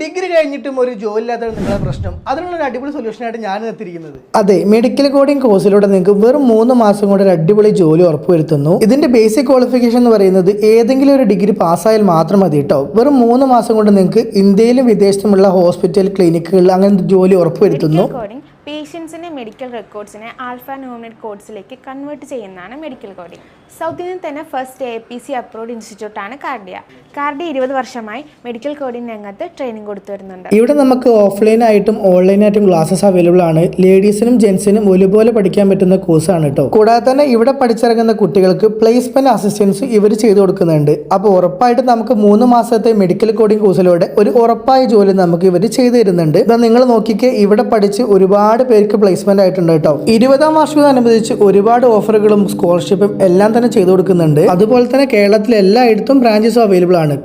Degree കഴിഞ്ഞിട്ടും ഒരു ജോലി ഇല്ലാത്ത നിങ്ങളുടെ പ്രശ്നം, അതിനുള്ള ഒരു അടിപൊളി സൊല്യൂഷനായിട്ട് ഞാൻ എത്തിയിരിക്കുന്നത്. അതെ, മെഡിക്കൽ കോഡിംഗ് കോഴ്സിലൂടെ നിങ്ങൾക്ക് വെറും 3 മാസം കൊണ്ട് ഒരു അടിപൊളി ജോലി ഉറപ്പുവരുത്തുന്നു. ഇതിന്റെ ബേസിക് ക്വാളിഫിക്കേഷൻ എന്ന് പറയുന്നത് ഏതെങ്കിലും ഒരു ഡിഗ്രി പാസ്സായാൽ മാത്രം മതി കേട്ടോ. വെറും 3 മാസം കൊണ്ട് നിങ്ങൾക്ക് ഇന്ത്യയിലും വിദേശത്തുമുള്ള ഹോസ്പിറ്റൽ, ക്ലിനിക്കുകളിൽ അങ്ങനെ ജോലി ഉറപ്പുവരുത്തുന്നു. പേഷ്യൻസിൻ്റെ മെഡിക്കൽ റെക്കോർഡ്സിനെ ആൽഫ ന്യൂമെറിക് കോഡ്സിലേക്ക് കൺവേർട്ട് ചെയ്യുന്നതാണ് മെഡിക്കൽ കോഡിംഗ്. സൗത്ത് ഇന്ത്യൻ തന്നെ ഫസ്റ്റ് APC അപ്രൂവ്ഡ് ഇൻസ്റ്റിറ്റ്യൂട്ടാണ് കാർഡിയ. 20 വർഷമായി മെഡിക്കൽ കോഡിംഗ് രംഗത്ത് ട്രെയിനിങ് കൊടുത്തു വരുന്നുണ്ട്. ഇവിടെ നമുക്ക് ഓഫ്ലൈനായിട്ടും ഓൺലൈനായിട്ടും ക്ലാസ്സസ് അവൈലബിൾ ആണ്. ലേഡീസിനും ജെൻസിനും ഒരുപോലെ പഠിക്കാൻ പറ്റുന്ന കോഴ്സാണ് കേട്ടോ. കൂടാതെ തന്നെ ഇവിടെ പഠിച്ചിറങ്ങുന്ന കുട്ടികൾക്ക് പ്ലേസ്മെന്റ് അസിസ്റ്റൻസ് ഇവർ ചെയ്തു കൊടുക്കുന്നുണ്ട്. അപ്പോൾ ഉറപ്പായിട്ടും നമുക്ക് 3 മാസത്തെ മെഡിക്കൽ കോഡിംഗ് കോഴ്സിലൂടെ ഒരു ഉറപ്പായ ജോലി നമുക്ക് ഇവർ ചെയ്തു തരുന്നുണ്ട്. നിങ്ങൾ നോക്കിക്കേ, ഇവിടെ പഠിച്ച് ഒരുപാട് പേർക്ക് പ്ലേസ്മെന്റ് ആയിട്ടുണ്ട് കേട്ടോ. 20ാം വാർഷികത്തോടനുബന്ധിച്ച് ഒരുപാട് ഓഫറുകളും സ്കോളർഷിപ്പും എല്ലാം തന്നെ ചെയ്തു കൊടുക്കുന്നുണ്ട്. അതുപോലെ തന്നെ കേരളത്തിൽ എല്ലായിടത്തും ബ്രാഞ്ചസ് അവൈലബിൾ ആണ്.